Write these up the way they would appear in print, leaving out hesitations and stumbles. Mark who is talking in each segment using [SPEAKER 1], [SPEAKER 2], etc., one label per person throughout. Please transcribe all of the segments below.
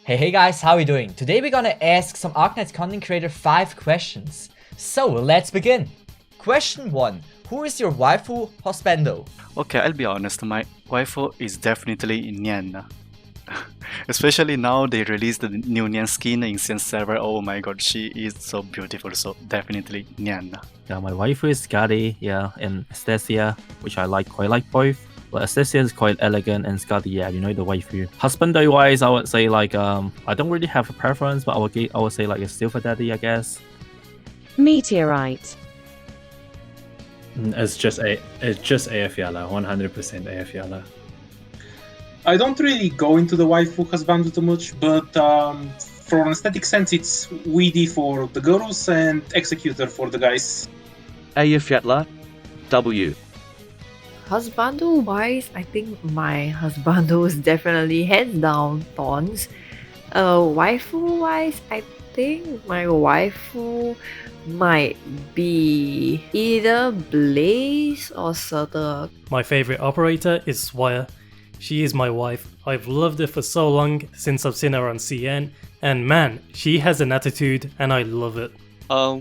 [SPEAKER 1] Hey guys, how are you doing? Today we're gonna ask some Arknights Content Creator 5 questions. So let's begin. Question 1. Who is your waifu Husbando?
[SPEAKER 2] Okay, I'll be honest, my waifu is definitely Nyan. Especially now they released the new Nyan skin in Science server. Oh my god, she is so beautiful, so definitely Nyan.
[SPEAKER 3] Yeah, my waifu is Skadi, yeah, and Astasia, which I quite like both. But Astasia is quite elegant, and Skadi, yeah, you know, the waifu. Husbando wise, I would say I don't really have a preference, but I would say a silver daddy, I guess.
[SPEAKER 4] Meteorite.
[SPEAKER 5] It's just AF100% AF.
[SPEAKER 6] I don't really go into the waifu Husbando too much, but for an aesthetic sense, it's Weedy for the girls and Executor for the guys.
[SPEAKER 7] Ayafyatla W.
[SPEAKER 8] Husbando wise, I think my Husbando is definitely hands down Thorns. Waifu wise, I think my waifu might be either Blaze or Cesith.
[SPEAKER 9] My favorite operator is Whalleyyy. She is my wife. I've loved her for so long since I've seen her on CN, and man, she has an attitude and I love it.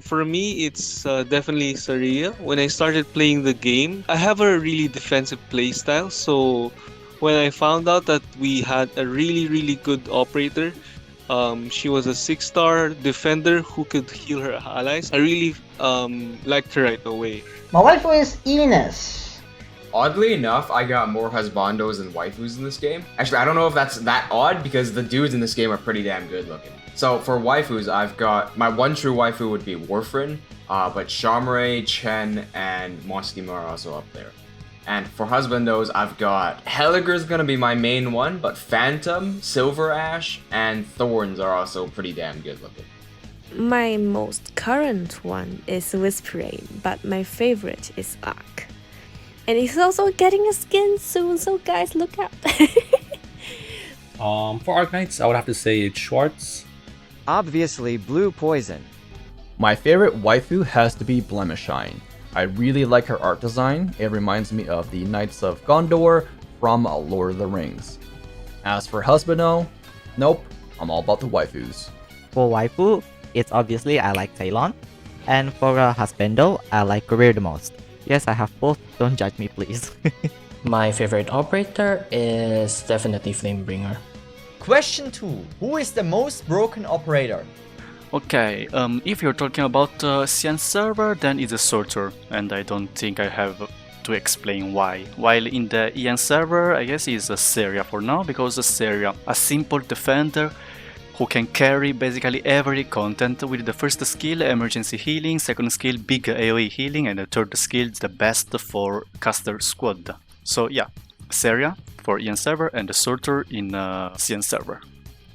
[SPEAKER 10] For me, it's definitely Saria. When I started playing the game, I have a really defensive playstyle, so when I found out that we had a really good operator, she was a 6-star defender who could heal her allies. I really liked her right away.
[SPEAKER 11] My waifu is Ines.
[SPEAKER 12] Oddly enough, I got more husbandos than waifus in this game. Actually, I don't know if that's that odd because the dudes in this game are pretty damn good looking. So for waifus, I've got my one true waifu would be Warfrin, but Shamray, Chen, and Mostima are also up there. And for husbandos, I've got Helliger's gonna be my main one, but Phantom, Silver Ash, and Thorns are also pretty damn good looking.
[SPEAKER 13] My most current one is Whispering, but my favorite is Ark. And he's also getting a skin soon, so guys, look out.
[SPEAKER 14] For Arknights, I would have to say it's Schwartz.
[SPEAKER 15] Obviously, Blue Poison.
[SPEAKER 16] My favorite waifu has to be Blemishine. I really like her art design. It reminds me of the Knights of Gondor from Lord of the Rings. As for Husbando, nope, I'm all about the waifus.
[SPEAKER 17] For waifu, it's obviously I like Talon. And for Husbando, I like Career the most. Yes, I have both, don't judge me please.
[SPEAKER 18] My favorite operator is definitely Flamebringer.
[SPEAKER 1] Question 2. Who is the most broken operator?
[SPEAKER 2] Okay, if you're talking about Science server, then it's a sorter, and I don't think I have to explain why. While in the EN server, I guess it's a Seria for now, because a Seria, a simple defender who can carry basically every content with the first skill, emergency healing, second skill, big AoE healing, and the third skill is the best for caster squad. So yeah, Seria for EN server and the sorter in CN server.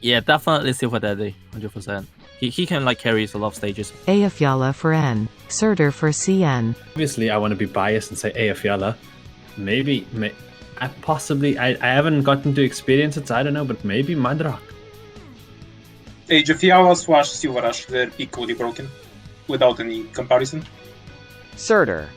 [SPEAKER 3] Yeah, definitely Silver Daddy, 100%. He can carry a lot of stages.
[SPEAKER 4] Ayafyala for N, Surtur for CN.
[SPEAKER 5] Obviously, I want to be biased and say Ayafyala. I haven't gotten to experience it, so I don't know, but maybe Madrak.
[SPEAKER 6] Ayafyala / Silver Ash, they're equally broken, without any comparison.
[SPEAKER 15] Surtur.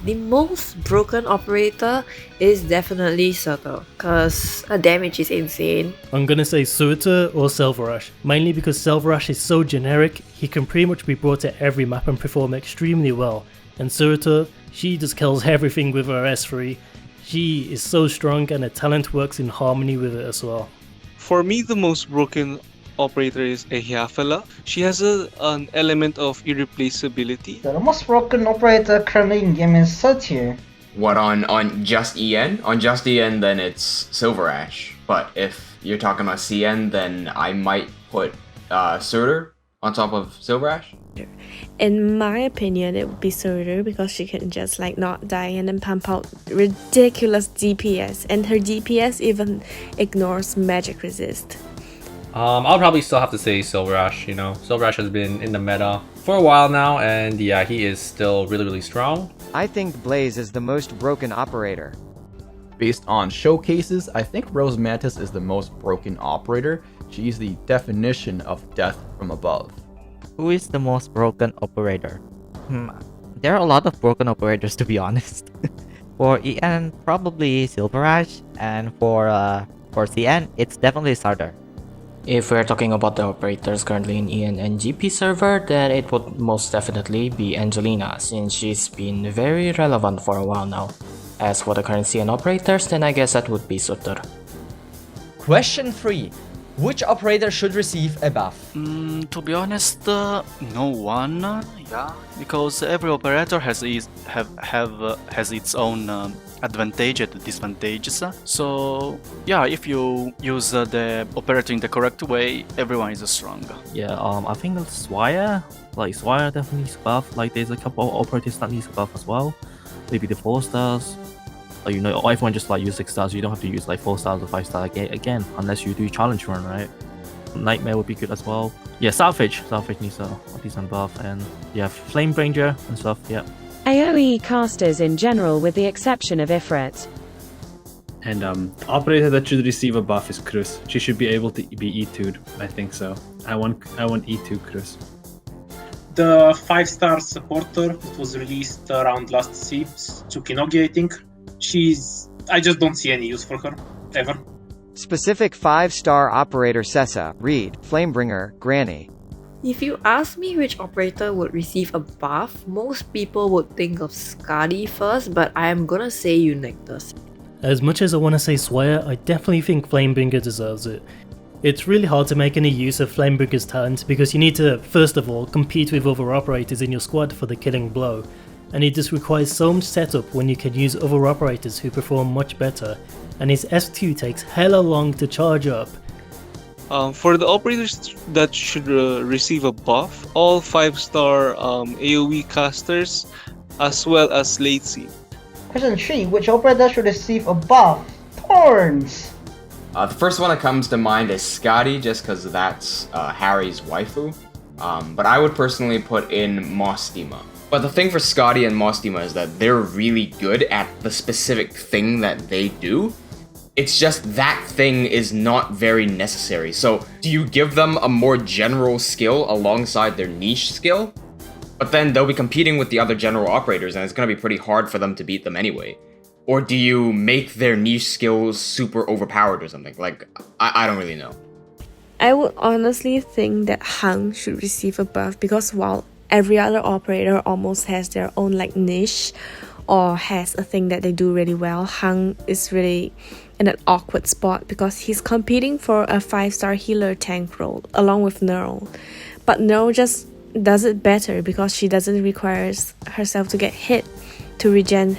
[SPEAKER 8] The most broken operator is definitely Cesith, cause her damage is insane.
[SPEAKER 9] I'm gonna say Surtur or Silverash, mainly because Silverash is so generic, he can pretty much be brought to every map and perform extremely well. And Surtur, she just kills everything with her S3. She is so strong and her talent works in harmony with it as well.
[SPEAKER 10] For me, the most broken operator is Ayafyala. She has an element of irreplaceability.
[SPEAKER 11] The most broken operator currently in game is Cesith.
[SPEAKER 12] What, on just EN? On just EN, then it's Silver Ash. But if you're talking about CN, then I might put Surtur on top of Silver Ash.
[SPEAKER 13] In my opinion, it would be Surtur because she can just not die and then pump out ridiculous DPS, and her DPS even ignores magic resist.
[SPEAKER 14] I'll probably still have to say Silverash, you know. Silverash has been in the meta for a while now, and yeah, he is still really strong.
[SPEAKER 15] I think Blaze is the most broken operator.
[SPEAKER 16] Based on showcases, I think Rose Mantis is the most broken operator. She's the definition of death from above.
[SPEAKER 17] Who is the most broken operator? There are a lot of broken operators, to be honest. For EN, probably Silverash, and for CN, it's definitely Surtur.
[SPEAKER 18] If we're talking about the operators currently in EN and GP server, then it would most definitely be Angelina, since she's been very relevant for a while now. As for the current CN operators, then I guess that would be Surtur.
[SPEAKER 1] Question 3. Which operator should receive a buff?
[SPEAKER 2] To be honest, no one. Yeah, because every operator has its own advantage and disadvantages. So yeah, if you use the operator in the correct way, everyone is strong.
[SPEAKER 3] Yeah, I think Swire definitely needs a buff. Like there's a couple of operators that needs a buff as well. Maybe the 4 stars. Like, you know, everyone just like use 6 stars. You don't have to use like 4 stars or 5 stars again, unless you do challenge run, right? Nightmare would be good as well. Yeah, Salvage needs a decent buff, and yeah, Flame Ranger and stuff. Yeah.
[SPEAKER 4] AoE casters in general, with the exception of Ifrit.
[SPEAKER 5] And the operator that should receive a buff is Cruz. She should be able to be E2'd. I think so. I want E2 Cruz.
[SPEAKER 6] The 5-star supporter that was released around last season, Tsukinogi, I think. I just don't see any use for her, ever.
[SPEAKER 15] Specific 5-star operator Sessa, Reed, Flamebringer, Granny.
[SPEAKER 8] If you ask me which operator would receive a buff, most people would think of Skadi first, but I am gonna say Eunectus.
[SPEAKER 9] As much as I want to say Swire, I definitely think Flamebringer deserves it. It's really hard to make any use of Flamebringer's talent because you need to, first of all, compete with other operators in your squad for the killing blow. And it just requires so much setup when you can use other operators who perform much better, and his S2 takes hella long to charge up.
[SPEAKER 10] For the operators that should receive a buff, all 5-star AoE casters, as well as late seed.
[SPEAKER 11] Question 3. Which operator should receive a buff? Thorns!
[SPEAKER 12] The first one that comes to mind is Skadi, just because that's Harry's waifu. But I would personally put in Mostima. But the thing for Skadi and Mostima is that they're really good at the specific thing that they do. It's just that thing is not very necessary. So do you give them a more general skill alongside their niche skill? But then they'll be competing with the other general operators and it's going to be pretty hard for them to beat them anyway. Or do you make their niche skills super overpowered or something? Like, I don't really know.
[SPEAKER 13] I would honestly think that Hang should receive a buff because while every other operator almost has their own like niche or has a thing that they do really well, Hang is really in an awkward spot because he's competing for a 5-star healer tank role along with Neural. But Neural just does it better because she doesn't require herself to get hit to regen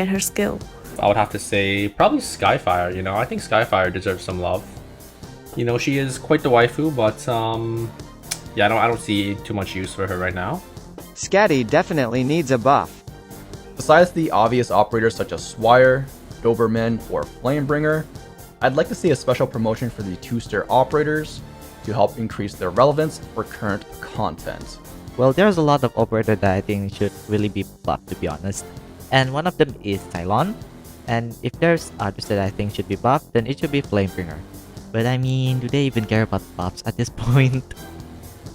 [SPEAKER 13] her skill.
[SPEAKER 14] I would have to say probably Skyfire, you know. I think Skyfire deserves some love. You know, she is quite the waifu, but yeah, I don't see too much use for her right now.
[SPEAKER 15] Skadi definitely needs a buff.
[SPEAKER 16] Besides the obvious operators such as Swire, Doberman, or Flamebringer, I'd like to see a special promotion for the 2-star operators to help increase their relevance for current content.
[SPEAKER 17] Well, there's a lot of operators that I think should really be buffed, to be honest. And one of them is Cylon. And if there's others that I think should be buffed, then it should be Flamebringer. But I mean, do they even care about buffs at this point?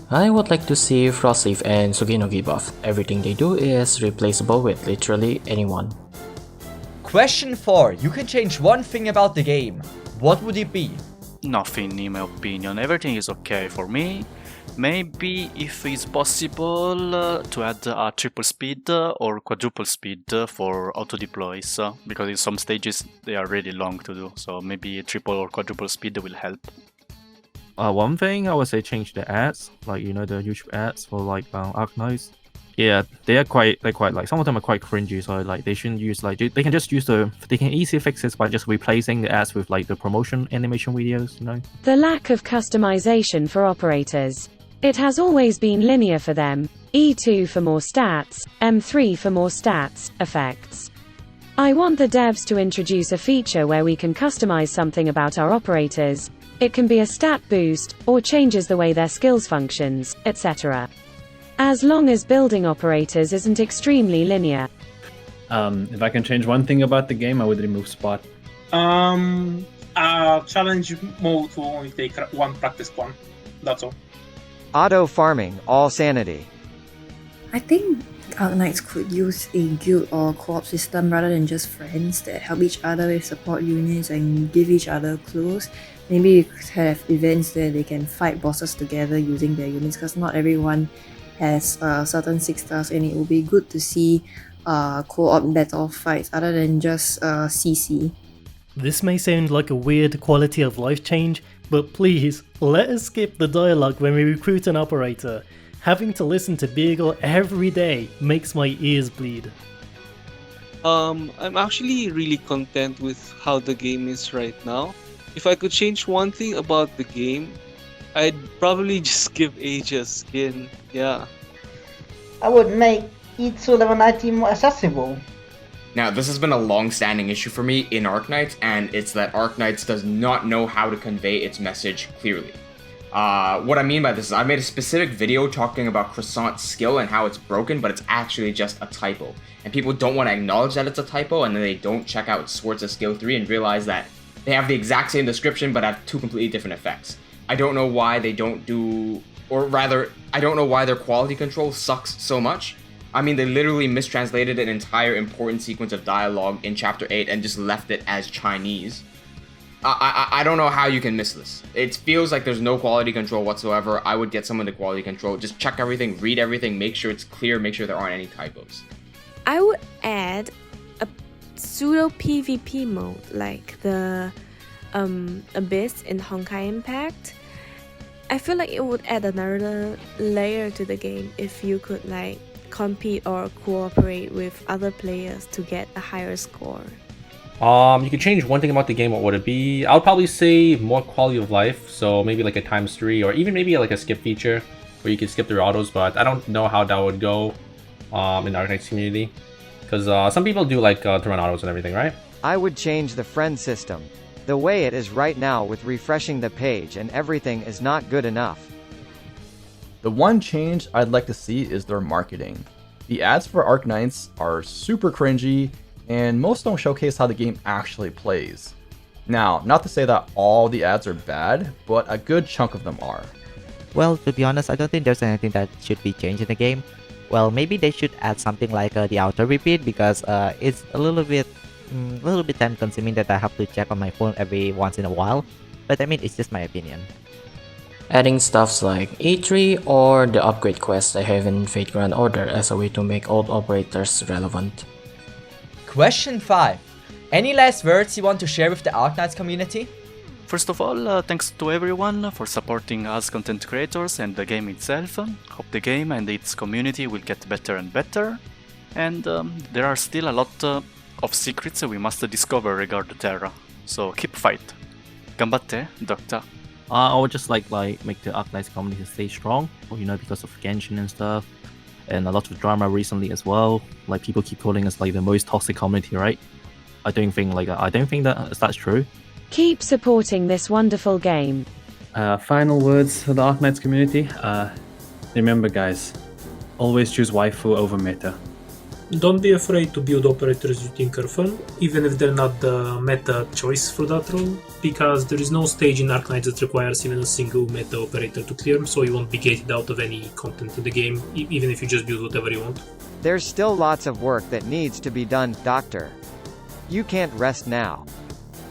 [SPEAKER 18] I would like to see Frostleaf and Suginogi buff. Everything they do is replaceable with literally anyone.
[SPEAKER 1] Question 4. You can change one thing about the game. What would it be?
[SPEAKER 2] Nothing in my opinion. Everything is okay for me. Maybe if it's possible to add a triple speed or quadruple speed for auto deploys, because in some stages they are really long to do, so maybe a triple or quadruple speed will help.
[SPEAKER 3] One thing I would say, change the ads, like, you know, the YouTube ads for like Arknights. Yeah, they're quite like, some of them are quite cringy, so like they shouldn't use, like, they can just use they can easily fix this by just replacing the ads with like the promotion animation videos, you know.
[SPEAKER 4] The lack of customization for operators. It has always been linear for them. E2 for more stats, M3 for more stats, effects. I want the devs to introduce a feature where we can customize something about our operators. It can be a stat boost, or changes the way their skills functions, etc. As long as building operators isn't extremely linear.
[SPEAKER 5] If I can change one thing about the game, I would remove Spot.
[SPEAKER 6] Challenge mode will only take one practice point. That's all.
[SPEAKER 15] Auto farming, all sanity.
[SPEAKER 8] I think Arknights could use a guild or co-op system rather than just friends that help each other with support units and give each other clues. Maybe you could have events where they can fight bosses together using their units, because not everyone has certain 6 stars, and it will be good to see co-op battle fights other than just CC.
[SPEAKER 9] This may sound like a weird quality of life change, but please, let us skip the dialogue when we recruit an operator. Having to listen to Beagle every day makes my ears bleed.
[SPEAKER 10] I'm actually really content with how the game is right now. If I could change one thing about the game, I'd probably just give Aegle a skin, yeah.
[SPEAKER 11] I would make E2 level 19 more accessible.
[SPEAKER 12] Now, this has been a long-standing issue for me in Arknights, and it's that Arknights does not know how to convey its message clearly. What I mean by this is I made a specific video talking about Croissant's skill and how it's broken, but it's actually just a typo. And people don't want to acknowledge that it's a typo, and then they don't check out Swords' skill 3 and realize that they have the exact same description but have 2 completely different effects. I don't know why they don't do, or rather, I don't know why their quality control sucks so much. I mean, they literally mistranslated an entire important sequence of dialogue in Chapter 8 and just left it as Chinese. I don't know how you can miss this. It feels like there's no quality control whatsoever. I would get someone to quality control. Just check everything, read everything, make sure it's clear, make sure there aren't any typos.
[SPEAKER 13] I would add a pseudo PvP mode like the Abyss in Honkai Impact. I feel like it would add another layer to the game if you could like compete or cooperate with other players to get a higher score.
[SPEAKER 14] You could change one thing about the game. What would it be? I would probably say more quality of life. So maybe like a ×3, or even maybe like a skip feature where you can skip through autos. But I don't know how that would go in the Arknights community, because some people do like to run autos and everything, right?
[SPEAKER 15] I would change the friend system. The way it is right now with refreshing the page and everything is not good enough.
[SPEAKER 16] The one change I'd like to see is their marketing. The ads for Arknights are super cringy, and most don't showcase how the game actually plays. Now, not to say that all the ads are bad, but a good chunk of them are.
[SPEAKER 17] Well, to be honest, I don't think there's anything that should be changed in the game. Well, maybe they should add something like the auto repeat, because it's a little bit time consuming that I have to check on my phone every once in a while. But I mean, it's just my opinion.
[SPEAKER 18] Adding stuffs like E3 or the upgrade quests I have in Fate Grand Order as a way to make old operators relevant.
[SPEAKER 1] Question 5. Any last words you want to share with the Arknights community?
[SPEAKER 2] First of all, thanks to everyone for supporting us content creators and the game itself. Hope the game and its community will get better and better. And there are still a lot of secrets we must discover regarding Terra. So keep fight. Gambatte, Doctor.
[SPEAKER 3] I would just like make the Arknights community stay strong, you know, because of Genshin and stuff, and a lot of drama recently as well. Like people keep calling us like the most toxic community, right? I don't think that's true.
[SPEAKER 4] Keep supporting this wonderful game.
[SPEAKER 5] Final words for the Arknights community. Remember, guys, always choose waifu over meta.
[SPEAKER 19] Don't be afraid to build operators you think are fun, even if they're not the meta choice for that role, because there is no stage in Arknights that requires even a single meta operator to clear, so you won't be gated out of any content in the game, even if you just build whatever you want.
[SPEAKER 15] There's still lots of work that needs to be done, Doctor. You can't rest now.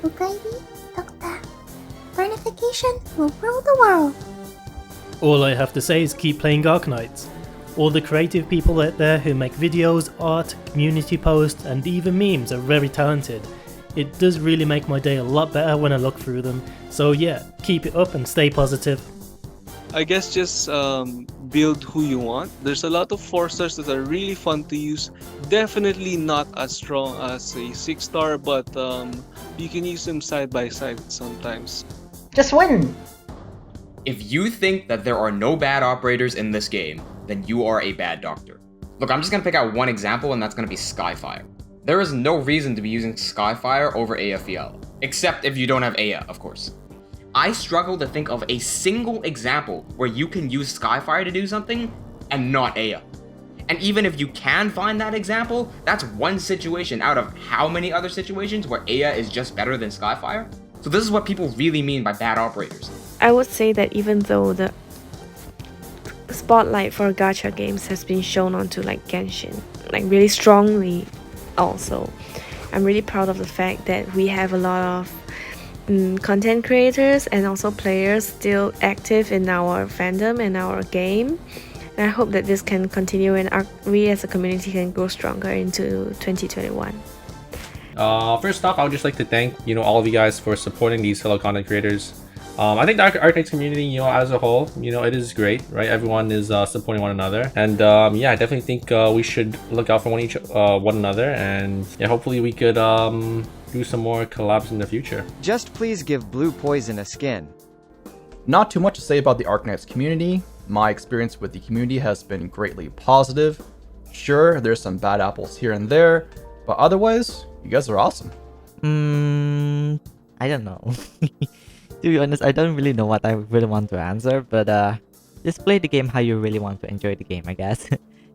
[SPEAKER 20] Whalleyyy, Doctor. Vernification will rule the world.
[SPEAKER 9] All I have to say is keep playing Arknights. All the creative people out there who make videos, art, community posts, and even memes are very talented. It does really make my day a lot better when I look through them. So yeah, keep it up and stay positive.
[SPEAKER 10] I guess just build who you want. There's a lot of 4-stars that are really fun to use. Definitely not as strong as a 6-star, but you can use them side by side sometimes.
[SPEAKER 11] Just win!
[SPEAKER 12] If you think that there are no bad operators in this game, then you are a bad doctor. Look, I'm just gonna pick out one example, and that's gonna be Skyfire. There is no reason to be using Skyfire over AFEL, except if you don't have Aya, of course. I struggle to think of a single example where you can use Skyfire to do something and not Aya. And even if you can find that example, that's one situation out of how many other situations where Aya is just better than Skyfire? So this is what people really mean by bad operators.
[SPEAKER 13] I would say that even though the spotlight for gacha games has been shown onto like Genshin, like really strongly also. I'm really proud of the fact that we have a lot of content creators and also players still active in our fandom and our game. And I hope that this can continue and we as a community can grow stronger into 2021.
[SPEAKER 14] First off, I would just like to thank all of you guys for supporting these fellow content creators. I think the Arknights community, as a whole, it is great, right? Everyone is supporting one another, and yeah, I definitely think we should look out for one another, and yeah, hopefully we could do some more collabs in the future.
[SPEAKER 15] Just please give Blue Poison a skin.
[SPEAKER 16] Not too much to say about the Arknights community. My experience with the community has been greatly positive. Sure, there's some bad apples here and there, but otherwise, you guys are awesome.
[SPEAKER 17] I don't know. To be honest, I don't really know what I really want to answer, but just play the game how you really want to enjoy the game, I guess.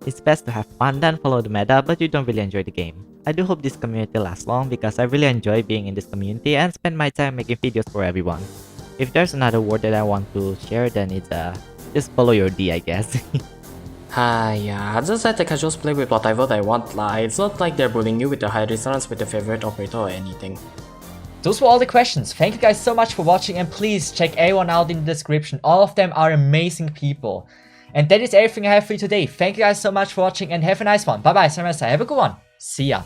[SPEAKER 17] It's best to have fun than follow the meta, but you don't really enjoy the game. I do hope this community lasts long because I really enjoy being in this community and spend my time making videos for everyone. If there's another word that I want to share, then it's just follow your D, I guess.
[SPEAKER 18] Yeah, just let the casuals play with whatever they want, like, it's not like they're bullying you with the high resonance with the favorite operator or anything.
[SPEAKER 1] Those were all the questions. Thank you guys so much for watching, and please check everyone out in the description. All of them are amazing people. And that is everything I have for you today. Thank you guys so much for watching and have a nice one. Bye bye, have a good one. See ya.